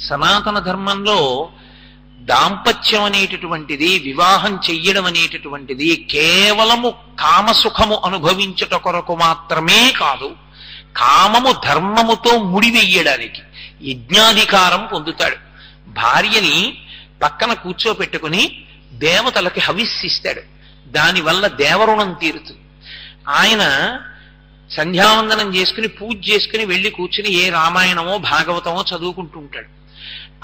సనాతన ధర్మంలో దాంపత్యం అనేటటువంటిది, వివాహం చెయ్యడం అనేటటువంటిది కేవలము కామసుఖము అనుభవించుట కొరకు మాత్రమే కాదు, కామము ధర్మముతో ముడివెయ్యడానికి. యజ్ఞాధికారం పొందుతాడు. భార్యని పక్కన కూర్చోపెట్టుకుని దేవతలకి హవిస్సిస్తాడు. దానివల్ల దేవరుణం తీరుతుంది. ఆయన సంధ్యావందనం చేసుకుని పూజ చేసుకుని వెళ్ళి కూర్చుని ఏ రామాయణమో భాగవతమో చదువుకుంటూ ఉంటాడు.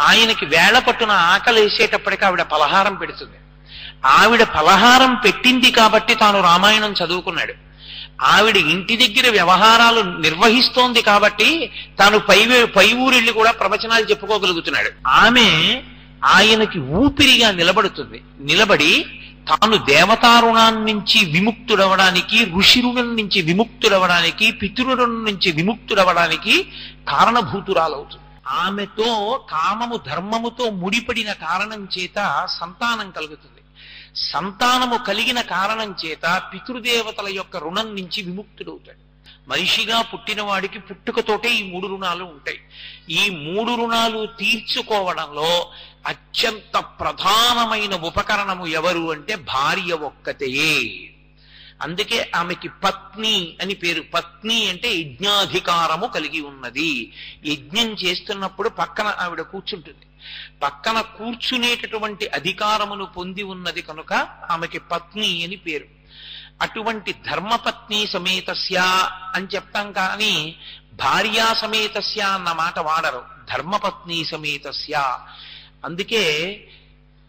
ఆయనకి వేళ పట్టున ఆకలి వేసేటప్పటికి ఆవిడ పలహారం పెడుతుంది. ఆవిడ పలహారం పెట్టింది కాబట్టి తాను రామాయణం చదువుకున్నాడు. ఆవిడ ఇంటి దగ్గర వ్యవహారాలు నిర్వహిస్తోంది కాబట్టి తాను పై ఊరెళ్ళి కూడా ప్రవచనాలు చెప్పుకోగలుగుతున్నాడు. ఆమె ఆయనకి ఊపిరిగా నిలబడుతుంది. నిలబడి తాను దేవతారుణాన్ని నుంచి విముక్తుడవడానికి, ఋషి రుణం నుంచి విముక్తుడవడానికి, పితృరుణం నుంచి విముక్తుడవడానికి కారణభూతురాలవుతుంది. ఆమెతో కామము ధర్మముతో ముడిపడిన కారణం చేత సంతానం కలుగుతుంది. సంతానము కలిగిన కారణం చేత పితృదేవతల యొక్క రుణం నుంచి విముక్తుడవుతాడు. మనిషిగా పుట్టిన వాడికి పుట్టుకతోటే ఈ 3 రుణాలు ఉంటాయి. ఈ 3 రుణాలు తీర్చుకోవడంలో అత్యంత ప్రధానమైన ఉపకరణము ఎవరు అంటే భార్య ఒక్కతే. అందుకే ఆమెకి పత్ని అని పేరు. పత్ని అంటే యజ్ఞాధికారము కలిగి ఉన్నది. యజ్ఞం చేస్తున్నప్పుడు పక్కన ఆవిడ కూర్చుంటుంది. పక్కన కూర్చునేటటువంటి అధికారమును పొంది ఉన్నది కనుక ఆమెకి పత్ని అని పేరు. అటువంటి ధర్మపత్ని సమేతస్య అని చెప్తాం కానీ భార్యా సమేతస్య అన్న మాట వాడరు. ధర్మపత్ని సమేతస్య. అందుకే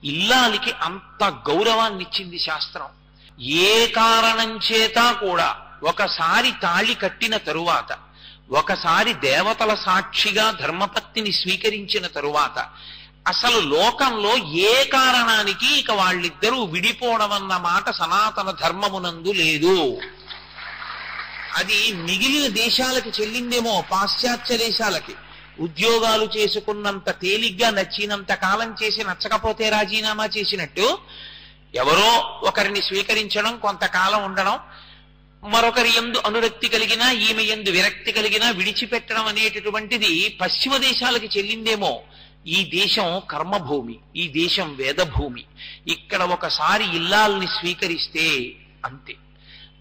ఇల్లాలికి అంత గౌరవాన్ని ఇచ్చింది శాస్త్రం. ఏ కారణం చేత కూడా ఒకసారి తాళి కట్టిన తరువాత, ఒకసారి దేవతల సాక్షిగా ధర్మపత్నిని స్వీకరించిన తరువాత అసలు లోకంలో ఏ కారణానికి ఇక వాళ్ళిద్దరూ విడిపోవడం అన్న మాట సనాతన ధర్మమునందు లేదు. అది మిగిలిన దేశాలకి చెల్లిందేమో, పాశ్చాత్య దేశాలకి. ఉద్యోగాలు చేసుకున్నంత తేలిగ్గా నచ్చినంత కాలం చేసి నచ్చకపోతే రాజీనామా చేసినట్టు ఎవరో ఒకరిని స్వీకరించడం, కొంతకాలం ఉండడం, మరొకరి యందు అనురక్తి కలిగినా ఈమె యందు విరక్తి కలిగినా విడిచిపెట్టడం అనేటటువంటిది పశ్చిమ దేశాలకి చెల్లిందేమో. ఈ దేశం కర్మభూమి, ఈ దేశం వేదభూమి. ఇక్కడ ఒకసారి ఇల్లాల్ని స్వీకరిస్తే అంతే.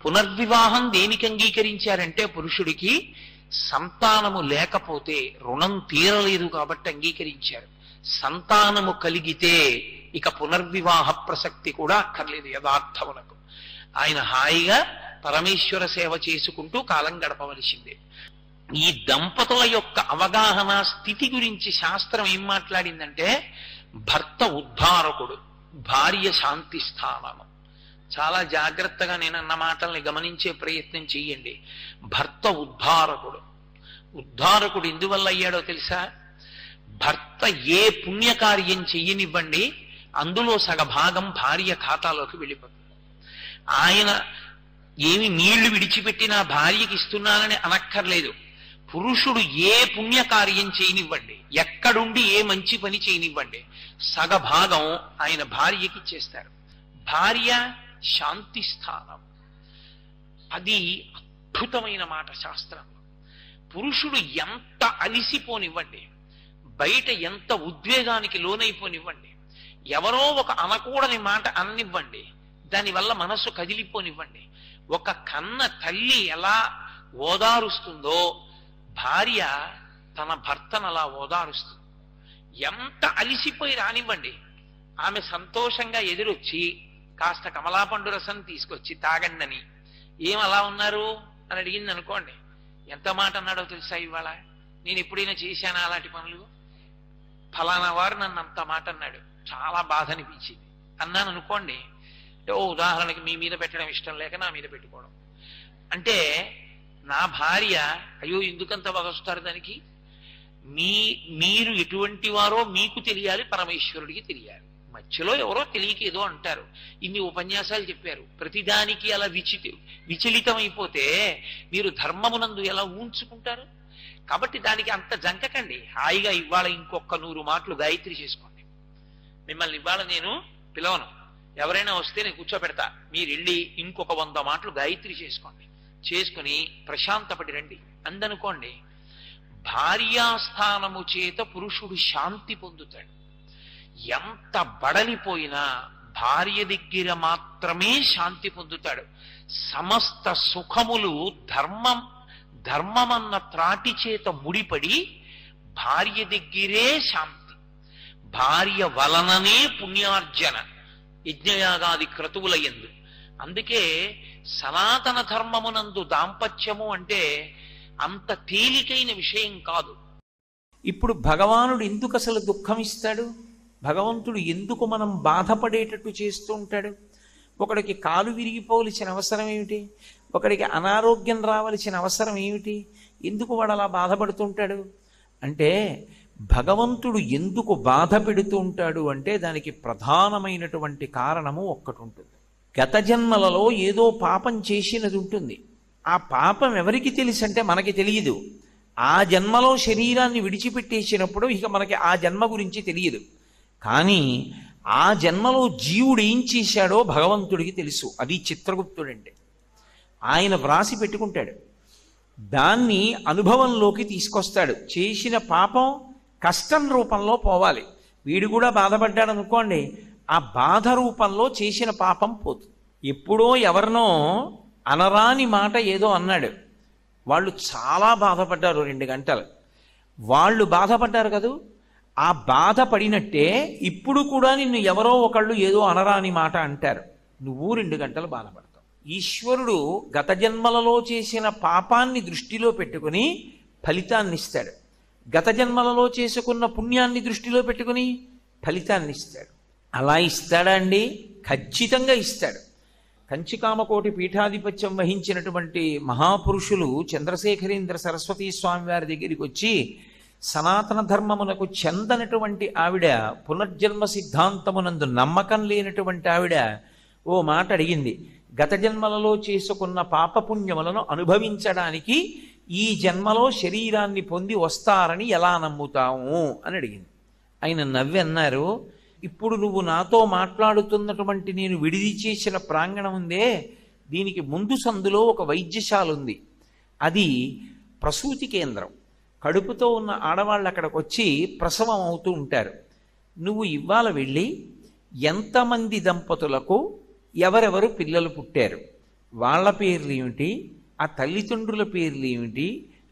పునర్వివాహం దేనికి అంగీకరించారంటే పురుషుడికి సంతానము లేకపోతే రుణం తీరలేదు కాబట్టి అంగీకరించారు. సంతానము కలిగితే ఇక పునర్వివాహ ప్రసక్తి కూడా అక్కర్లేదు యథార్థమునకు. ఆయన హాయిగా పరమేశ్వర సేవ చేసుకుంటూ కాలం గడపవలసిందే. ఈ దంపతుల యొక్క అవగాహన స్థితి గురించి శాస్త్రం ఏం మాట్లాడిందంటే భర్త ఉద్ధారకుడు, భార్య శాంతి స్థానము. చాలా జాగ్రత్తగా నేను అన్న మాటల్ని గమనించే ప్రయత్నం చెయ్యండి. భర్త ఉద్ధారకుడు. ఉద్ధారకుడు ఎందువల్ల అయ్యాడో తెలుసా? భర్త ఏ పుణ్యకార్యం చెయ్యనివ్వండి అందులో సగభాగం భార్య ఖాతాలోకి వెళ్ళిపోతుంది. ఆయన ఏమి నీళ్లు విడిచిపెట్టినా భార్యకి ఇస్తున్నానని అనక్కర్లేదు. పురుషుడు ఏ పుణ్యకార్యం చేయనివ్వండి, ఎక్కడుండి ఏ మంచి పని చేయనివ్వండి, సగభాగం ఆయన భార్యకి ఇచ్చేస్తారు. భార్య శాంతి స్థానం. అది అద్భుతమైన మాట శాస్త్రంలో. పురుషుడు ఎంత అలిసిపోనివ్వండి, బయట ఎంత ఉద్వేగానికి లోనైపోనివ్వండి, ఎవరో ఒక అనకూడని మాట అననివ్వండి, దానివల్ల మనస్సు కదిలిపోనివ్వండి, ఒక కన్న తల్లి ఎలా ఓదారుస్తుందో భార్య తన భర్తను అలా ఓదారుస్తుంది. ఎంత అలిసిపోయి రానివ్వండి, ఆమె సంతోషంగా ఎదురొచ్చి కాస్త కమలాపండు రసం తీసుకొచ్చి తాగండని, ఏం అలా ఉన్నారు అని అడిగింది అనుకోండి, ఎంత మాట అన్నాడో తెలుసా? ఇవాళ నేను ఎప్పుడైనా చేశానా అలాంటి పనులు? ఫలానా వారు నన్ను అంత మాట అన్నాడు, చాలా బాధ అనిపించింది అన్నాను అనుకోండి. ఓ ఉదాహరణకి మీ మీద పెట్టడం ఇష్టం లేక నా మీద పెట్టుకోవడం అంటే, నా భార్య అయ్యో ఎందుకంత వగొస్తారు దానికి? మీరు ఎటువంటి వారో మీకు తెలియాలి, పరమేశ్వరుడికి తెలియాలి. మధ్యలో ఎవరో తెలియక ఏదో అంటారు. ఇన్ని ఉపన్యాసాలు చెప్పారు, ప్రతిదానికి అలా విచలితమైపోతే మీరు ధర్మమునందు ఎలా ఊంచుకుంటారు? కాబట్టి దానికి అంత జంకకండి. హాయిగా ఇవాళ ఇంకొక 100 మాటలు గాయత్రి చేసుకోండి. మిమ్మల్ని ఇవాళ నేను పిలవను, ఎవరైనా వస్తే నేను కూర్చోబెడతా, మీరు వెళ్ళి ఇంకొక 100 మాటలు గాయత్రి చేసుకోండి, చేసుకుని ప్రశాంతపడి రండి అందనుకోండి. భార్యాస్థానము చేత పురుషుడు శాంతి పొందుతాడు. ఎంత బడలిపోయినా భార్య దగ్గర మాత్రమే శాంతి పొందుతాడు. సమస్త సుఖములు ధర్మమన్న త్రాటి చేత ముడిపడి భార్య దగ్గరే శాంతి. భార్య వలననే పుణ్యార్జన యజ్ఞయాగాది క్రతువుల యందు. అందుకే సనాతన ధర్మమునందు దాంపత్యము అంటే అంత తేలికైన విషయం కాదు. ఇప్పుడు భగవానుడు ఎందుకు అసలు దుఃఖం ఇస్తాడు? భగవంతుడు ఎందుకు మనం బాధపడేటట్టు చేస్తూ ఉంటాడు? ఒకడికి కాలు విరిగిపోవలసిన అవసరం ఏమిటి? ఒకడికి అనారోగ్యం రావలసిన అవసరం ఏమిటి? ఎందుకు వాడు అలా బాధపడుతుంటాడు అంటే, భగవంతుడు ఎందుకు బాధ పెడుతూ ఉంటాడు అంటే దానికి ప్రధానమైనటువంటి కారణము ఒక్కటి ఉంటుంది. గత జన్మలలో ఏదో పాపం చేసినది ఉంటుంది. ఆ పాపం ఎవరికి తెలుసు అంటే మనకి తెలియదు. ఆ జన్మలో శరీరాన్ని విడిచిపెట్టేసినప్పుడు ఇక మనకి ఆ జన్మ గురించి తెలియదు. కానీ ఆ జన్మలో జీవుడు ఏం చేశాడో భగవంతుడికి తెలుసు. అది చిత్రగుప్తుడంటే. ఆయన వ్రాసి పెట్టుకుంటాడు, దాన్ని అనుభవంలోకి తీసుకొస్తాడు. చేసిన పాపం కష్టం రూపంలో పోవాలి. వీడు కూడా బాధపడ్డాడు అనుకోండి, ఆ బాధ రూపంలో చేసిన పాపం పోతుంది. ఎప్పుడో ఎవరినో అనరాని మాట ఏదో అన్నాడు, వాళ్ళు చాలా బాధపడ్డారు 2 గంటలు. వాళ్ళు బాధపడ్డారు కదూ, ఆ బాధపడినట్టే ఇప్పుడు కూడా నిన్ను ఎవరో ఒకళ్ళు ఏదో అనరాని మాట అంటారు, నువ్వు 2 గంటలు బాధపడతావు. ఈశ్వరుడు గత జన్మలలో చేసిన పాపాన్ని దృష్టిలో పెట్టుకుని ఫలితాన్ని ఇస్తాడు. గత జన్మలలో చేసుకున్న పుణ్యాన్ని దృష్టిలో పెట్టుకుని ఫలితాన్ని ఇస్తాడు. అలా ఇస్తాడా అండి? ఖచ్చితంగా ఇస్తాడు. కంచికామకోటి పీఠాధిపత్యం వహించినటువంటి మహాపురుషులు చంద్రశేఖరేంద్ర సరస్వతీ స్వామి వారి దగ్గరికి వచ్చి, సనాతన ధర్మమునకు చెందనటువంటి ఆవిడ, పునర్జన్మ సిద్ధాంతమునందు నమ్మకం లేనటువంటి ఆవిడ ఓ మాట అడిగింది. గత జన్మలలో చేసుకున్న పాపపుణ్యములను అనుభవించడానికి ఈ జన్మలో శరీరాన్ని పొంది వస్తారని ఎలా నమ్ముతాము అని అడిగింది. ఆయన నవ్వి అన్నారు, ఇప్పుడు నువ్వు నాతో మాట్లాడుతున్నటువంటి నేను విడిది చేసిన ప్రాంగణం ఉందే, దీనికి ముందు సందులో ఒక వైద్యశాల ఉంది. అది ప్రసూతి కేంద్రం. కడుపుతో ఉన్న ఆడవాళ్ళు అక్కడికి వచ్చి ప్రసవం అవుతూ ఉంటారు. నువ్వు ఇవాళ వెళ్ళి ఎంతమంది దంపతులకు ఎవరెవరు పిల్లలు పుట్టారు, వాళ్ళ పేర్లు ఏమిటి, ఆ తల్లిదండ్రుల పేర్లు ఏమిటి,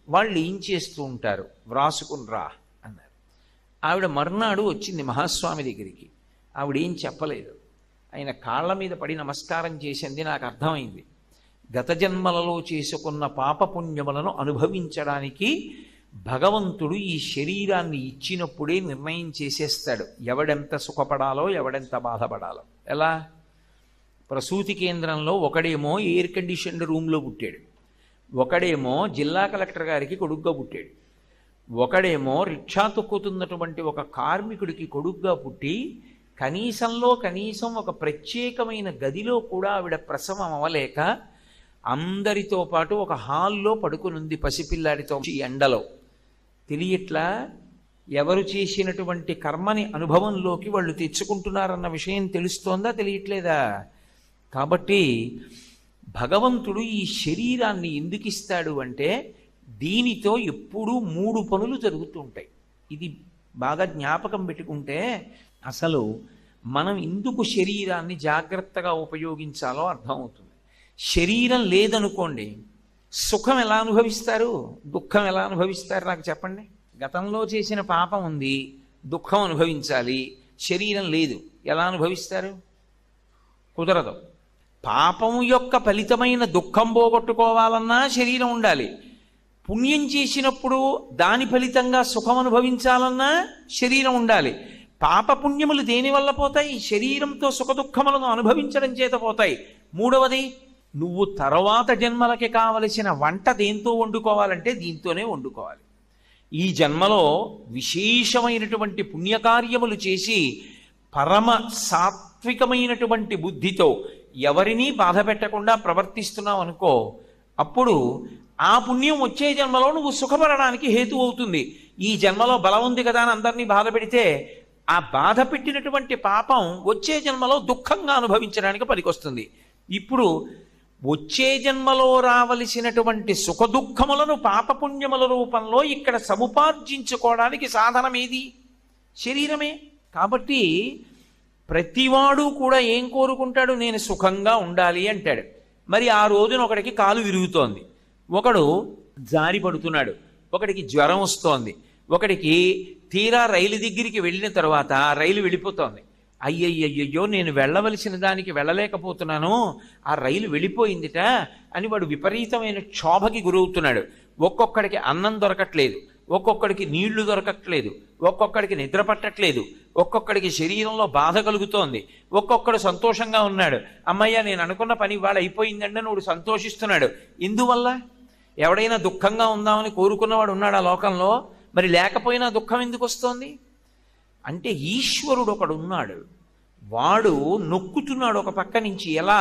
వాళ్ళు ఏం చేస్తూ ఉంటారు వ్రాసుకుని రా అన్నారు. ఆవిడ మర్నాడు వచ్చింది మహాస్వామి దగ్గరికి. ఆవిడేం చెప్పలేదు. ఆయన కాళ్ళ మీద పడి నమస్కారం చేసింది. నాకు అర్థమైంది, గత జన్మలలో చేసుకున్న పాపపుణ్యములను అనుభవించడానికి భగవంతుడు ఈ శరీరాన్ని ఇచ్చినప్పుడే నిర్ణయం చేసేస్తాడు ఎవడెంత సుఖపడాలో ఎవడెంత బాధపడాలో. ఎలా? ప్రసూతి కేంద్రంలో ఒకడేమో ఎయిర్ కండిషన్డ్ రూమ్లో పుట్టాడు, ఒకడేమో జిల్లా కలెక్టర్ గారికి కొడుగ్గా పుట్టాడు, ఒకడేమో రిక్షా తొక్కుతున్నటువంటి ఒక కార్మికుడికి కొడుగ్గా పుట్టి కనీసంలో కనీసం ఒక ప్రత్యేకమైన గదిలో కూడా ఆవిడ ప్రసవం అవ్వలేక అందరితో పాటు ఒక హాల్లో పడుకునుంది పసిపిల్లాడితో. ఈ ఎండలో తెలియట్లా ఎవరు చేసినటువంటి కర్మని అనుభవంలోకి వాళ్ళు తెచ్చుకుంటున్నారన్న విషయం తెలుస్తోందా, తెలియట్లేదా? కాబట్టి భగవంతుడు ఈ శరీరాన్ని ఎందుకు ఇస్తాడు అంటే దీనితో ఎప్పుడూ 3 పనులు జరుగుతూ ఉంటాయి. ఇది బాగా జ్ఞాపకం పెట్టుకుంటే అసలు మనం ఎందుకు శరీరాన్ని జాగ్రత్తగా ఉపయోగించాలో అర్థమవుతుంది. శరీరం లేదనుకోండి, సుఖం ఎలా అనుభవిస్తారు, దుఃఖం ఎలా అనుభవిస్తారు నాకు చెప్పండి. గతంలో చేసిన పాపం ఉంది, దుఃఖం అనుభవించాలి, శరీరం లేదు, ఎలా అనుభవిస్తారు? కుదరదు. పాపము యొక్క ఫలితమైన దుఃఖం పోగొట్టుకోవాలన్నా శరీరం ఉండాలి. పుణ్యం చేసినప్పుడు దాని ఫలితంగా సుఖం అనుభవించాలన్నా శరీరం ఉండాలి. పాపపుణ్యములు దేనివల్ల పోతాయి? శరీరంతో సుఖ దుఃఖములను అనుభవించడం చేత పోతాయి. మూడవది, నువ్వు తర్వాత జన్మలకి కావలసిన వంట దేంతో వండుకోవాలంటే దీంతోనే వండుకోవాలి. ఈ జన్మలో విశేషమైనటువంటి పుణ్యకార్యములు చేసి పరమ సాత్వికమైనటువంటి బుద్ధితో ఎవరినీ బాధ పెట్టకుండా ప్రవర్తిస్తున్నావు అనుకో, అప్పుడు ఆ పుణ్యం వచ్చే జన్మలో నువ్వు సుఖపడడానికి హేతు అవుతుంది. ఈ జన్మలో బలం ఉంది కదా అని అందరినీ బాధ పెడితే ఆ బాధ పెట్టినటువంటి పాపం వచ్చే జన్మలో దుఃఖంగా అనుభవించడానికి పనికొస్తుంది. ఇప్పుడు వచ్చే జన్మలో రావలసినటువంటి సుఖదుఖములను పాపపుణ్యముల రూపంలో ఇక్కడ సముపార్జించుకోవడానికి సాధనమేది? శరీరమే. కాబట్టి ప్రతివాడు కూడా ఏం కోరుకుంటాడు? నేను సుఖంగా ఉండాలి అంటాడు. మరి ఆ రోజున ఒకడికి కాలు విరుగుతోంది, ఒకడు జారి పడుతున్నాడు, ఒకడికి జ్వరం వస్తోంది, ఒకడికి తీరా రైలు దగ్గరికి వెళ్ళిన తర్వాత రైలు వెళ్ళిపోతోంది. అయ్యయ్యయ్యో నేను వెళ్ళవలసిన దానికి వెళ్ళలేకపోతున్నాను, ఆ రైలు వెళ్ళిపోయిందిట అని వాడు విపరీతమైన క్షోభకి గురవుతున్నాడు. ఒక్కొక్కడికి అన్నం దొరకట్లేదు, ఒక్కొక్కడికి నీళ్లు దొరకట్లేదు, ఒక్కొక్కడికి నిద్ర పట్టట్లేదు, ఒక్కొక్కడికి శరీరంలో బాధ కలుగుతోంది, ఒక్కొక్కడు సంతోషంగా ఉన్నాడు. అమ్మయ్య నేను అనుకున్న పని ఇవాళ అయిపోయిందండి నువ్వు సంతోషిస్తున్నాడు. ఇందువల్ల ఎవడైనా దుఃఖంగా ఉందామని కోరుకున్నవాడు ఉన్నాడు ఆ లోకంలో? మరి లేకపోయినా దుఃఖం ఎందుకు వస్తోంది? అంటే ఈశ్వరుడు ఒకడు ఉన్నాడు, వాడు నొక్కుతున్నాడు ఒక పక్క నుంచి. ఎలా?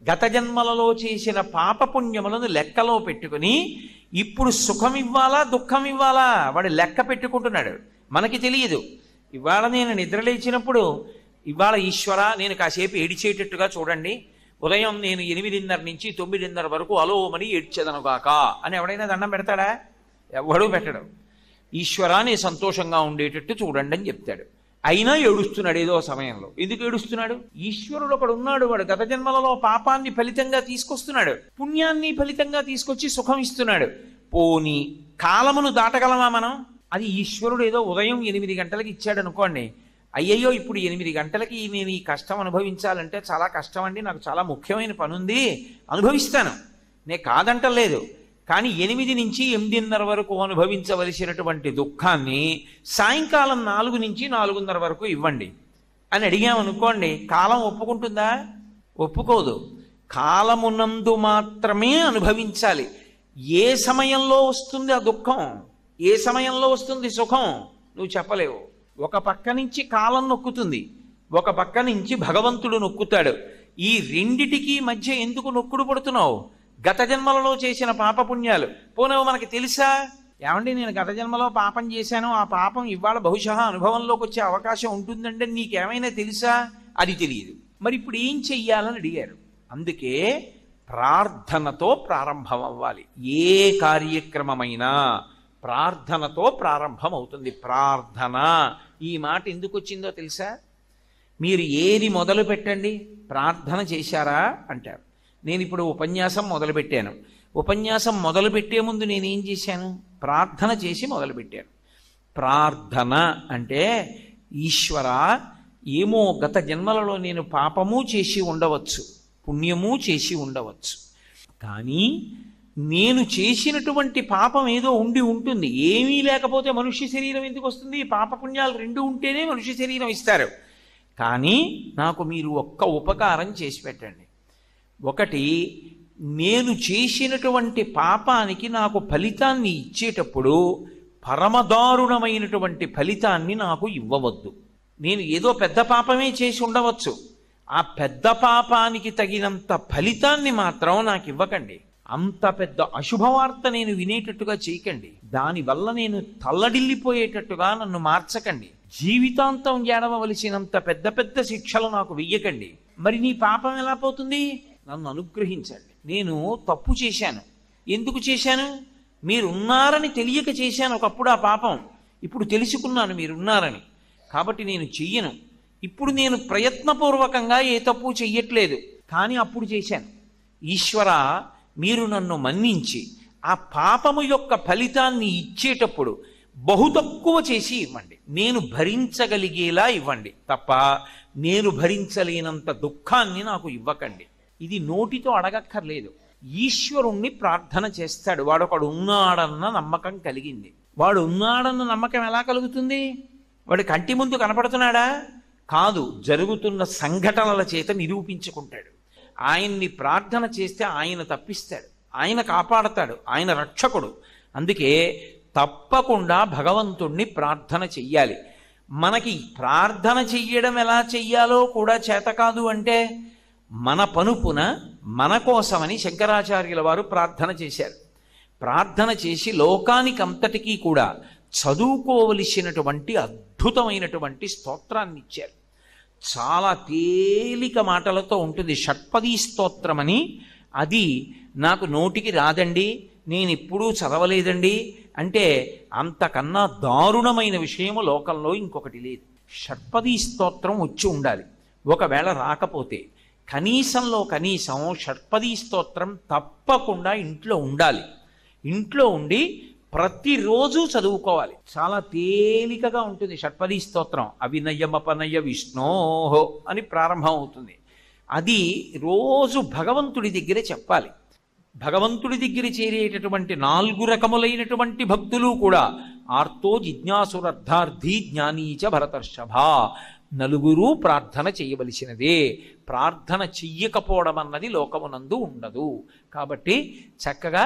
గత జన్మలలో చేసిన పాపపుణ్యములను లెక్కలో పెట్టుకుని ఇప్పుడు సుఖం ఇవ్వాలా దుఃఖం ఇవ్వాలా వాడు లెక్క పెట్టుకుంటున్నాడు. మనకి తెలియదు. ఇవాళ నేను నిద్రలేచినప్పుడు ఇవాళ ఈశ్వర నేను కాసేపు ఏడిచేటట్టుగా చూడండి, ఉదయం నేను 8:30 నుంచి 9:30 వరకు అలోమని ఏడ్చేదనుగాక అని ఎవడైనా దండం పెడతాడా? ఎవడూ పెట్టడు. ఈశ్వరా నీ సంతోషంగా ఉండేటట్టు చూడండి అని చెప్తాడు. అయినా ఏడుస్తున్నాడు ఏదో సమయంలో. ఎందుకు ఏడుస్తున్నాడు? ఈశ్వరుడు ఒకడు ఉన్నాడు, వాడు గత జన్మలలో పాపాన్ని ఫలితంగా తీసుకొస్తున్నాడు, పుణ్యాన్ని ఫలితంగా తీసుకొచ్చి సుఖం ఇస్తున్నాడు. పోని కాలమును దాటగలమా మనం? అది ఈశ్వరుడు ఏదో ఉదయం 8 గంటలకి ఇచ్చాడు అనుకోండి, అయ్యయ్యో ఇప్పుడు 8 గంటలకి నేను ఈ కష్టం అనుభవించాలంటే చాలా కష్టం అండి, నాకు చాలా ముఖ్యమైన పని ఉంది, అనుభవిస్తాను, నేను కాదంటలేదు. కానీ 8 నుంచి 8:30 వరకు అనుభవించవలసినటువంటి దుఃఖాన్ని సాయంకాలం 4 నుంచి 4:30 వరకు ఇవ్వండి అని అడిగామనుకోండి, కాలం ఒప్పుకుంటుందా? ఒప్పుకోదు. కాలమునందు మాత్రమే అనుభవించాలి. ఏ సమయంలో వస్తుంది ఆ దుఃఖం, ఏ సమయంలో వస్తుంది సుఖం నువ్వు చెప్పలేవు. ఒక పక్క నుంచి కాలం నొక్కుతుంది, ఒక పక్క నుంచి భగవంతుడు నొక్కుతాడు. ఈ రెండిటికి మధ్య ఎందుకు నొక్కుడు పడుతున్నావు? గత జన్మలలో చేసిన పాపపుణ్యాలు పోనవు మనకి తెలుసా? ఏమండి నేను గత జన్మలో పాపం చేశాను, ఆ పాపం ఇవాళ బహుశా అనుభవంలోకి వచ్చే అవకాశం ఉంటుందంటే నీకేమైనా తెలుసా? అది తెలియదు. మరి ఇప్పుడు ఏం చెయ్యాలని అడిగారు. అందుకే ప్రార్థనతో ప్రారంభం అవ్వాలి. ఏ కార్యక్రమమైనా ప్రార్థనతో ప్రారంభం అవుతుంది. ప్రార్థన ఈ మాట ఎందుకు వచ్చిందో తెలుసా? మీరు ఏది మొదలు పెట్టండి, ప్రార్థన చేశారా అంటారు. నేను ఇప్పుడు ఉపన్యాసం మొదలుపెట్టాను, ఉపన్యాసం మొదలుపెట్టే ముందు నేనేం చేశాను? ప్రార్థన చేసి మొదలుపెట్టాను. ప్రార్థన అంటే ఈశ్వర ఏమో గత జన్మలలో నేను పాపము చేసి ఉండవచ్చు, పుణ్యము చేసి ఉండవచ్చు, కానీ నేను చేసినటువంటి పాపం ఏదో ఉండి ఉంటుంది. ఏమీ లేకపోతే మనుష్య శరీరం ఎందుకు వస్తుంది? పాపపుణ్యాలు 2 ఉంటేనే మనుష్య శరీరం ఇస్తారు. కానీ నాకు మీరు ఒక్క ఉపకారం చేసి పెట్టండి. ఒకటి, నేను చేసినటువంటి పాపానికి నాకు ఫలితాన్ని ఇచ్చేటప్పుడు పరమదారుణమైనటువంటి ఫలితాన్ని నాకు ఇవ్వవద్దు. నేను ఏదో పెద్ద పాపమే చేసి ఉండవచ్చు, ఆ పెద్ద పాపానికి తగినంత ఫలితాన్ని మాత్రం నాకు ఇవ్వకండి. అంత పెద్ద అశుభవార్త నేను వినేటట్టుగా చేయకండి. దానివల్ల నేను తల్లడిల్లిపోయేటట్టుగా నన్ను మార్చకండి. జీవితాంతం ఏడవలసినంత పెద్ద పెద్ద శిక్షలు నాకు వెయ్యకండి. మరి నీ పాపం ఎలా పోతుంది? నన్ను అనుగ్రహించండి. నేను తప్పు చేశాను. ఎందుకు చేశాను? మీరున్నారని తెలియక చేశాను ఒకప్పుడు ఆ పాపం. ఇప్పుడు తెలుసుకున్నాను మీరున్నారని, కాబట్టి నేను చెయ్యను. ఇప్పుడు నేను ప్రయత్నపూర్వకంగా ఏ తప్పు చెయ్యట్లేదు, కానీ అప్పుడు చేశాను. ఈశ్వర మీరు నన్ను మన్నించి ఆ పాపము యొక్క ఫలితాన్ని ఇచ్చేటప్పుడు బహు తక్కువ చేసి ఇవ్వండి, నేను భరించగలిగేలా ఇవ్వండి తప్ప నేను భరించలేనంత దుఃఖాన్ని నాకు ఇవ్వకండి. ఇది నోటితో అడగక్కర్లేదు, ఈశ్వరుణ్ణి ప్రార్థన చేస్తాడు. వాడొకడు ఉన్నాడన్న నమ్మకం కలిగింది. వాడు ఉన్నాడన్న నమ్మకం ఎలా కలుగుతుంది? వాడి కంటి ముందు కనపడుతున్నాడా? కాదు, జరుగుతున్న సంఘటనల చేత నిరూపించుకుంటాడు. ఆయన్ని ప్రార్థన చేస్తే ఆయన తప్పిస్తాడు, ఆయన కాపాడతాడు, ఆయన రక్షకుడు. అందుకే తప్పకుండా భగవంతుణ్ణి ప్రార్థన చెయ్యాలి. మనకి ప్రార్థన చెయ్యడం ఎలా చెయ్యాలో కూడా చేత కాదు అంటే మన పనుపున మన కోసమని శంకరాచార్యుల వారు ప్రార్థన చేశారు. ప్రార్థన చేసి లోకానికంతటికీ కూడా చదువుకోవలసినటువంటి అద్భుతమైనటువంటి స్తోత్రాన్ని ఇచ్చారు. చాలా తేలిక మాటలతో ఉంటుంది. షట్పదీ స్తోత్రమని అది నాకు నోటికి రాదండి, నేను ఎప్పుడూ చదవలేదండి అంటే అంతకన్నా దారుణమైన విషయము లోకంలో ఇంకొకటి లేదు. షట్పదీ స్తోత్రం వచ్చి ఉండాలి. ఒకవేళ రాకపోతే కనీసంలో కనీసం షట్పదీ స్తోత్రం తప్పకుండా ఇంట్లో ఉండాలి. ఇంట్లో ఉండి ప్రతిరోజు చదువుకోవాలి. చాలా తేలికగా ఉంటుంది షట్పదీ స్తోత్రం. అవినయమపనయ విష్ణోహో అని ప్రారంభం అవుతుంది. అది రోజు భగవంతుడి దగ్గర చెప్పాలి. భగవంతుడి దగ్గర చేరేటటువంటి 4 రకములైనటువంటి భక్తులు కూడా ఆర్తో జిజ్ఞాసురర్థార్థి జ్ఞానీచ భరతర్షభ, 4 ప్రార్థన చేయవలసినదే. ప్రార్థన చెయ్యకపోవడం అన్నది లోకమునందు ఉండదు. కాబట్టి చక్కగా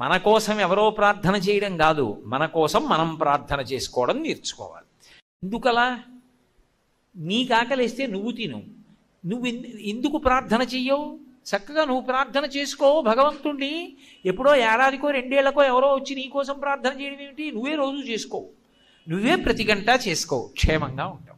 మన కోసం ఎవరో ప్రార్థన చేయడం కాదు, మన కోసం మనం ప్రార్థన చేసుకోవడం నేర్చుకోవాలి. ఎందుకలా? నీకు ఆకలిస్తే నువ్వు తిను, నువ్వు ఎందుకు ప్రార్థన చెయ్యవు? చక్కగా నువ్వు ప్రార్థన చేసుకో భగవంతుణ్ణి. ఎప్పుడో ఏడాదికో 2 ఏళ్లకో ఎవరో వచ్చి నీ కోసం ప్రార్థన చేయడం ఏమిటి? నువ్వే రోజు చేసుకో, నువ్వే ప్రతి గంట చేసుకో, క్షేమంగా ఉంటావు.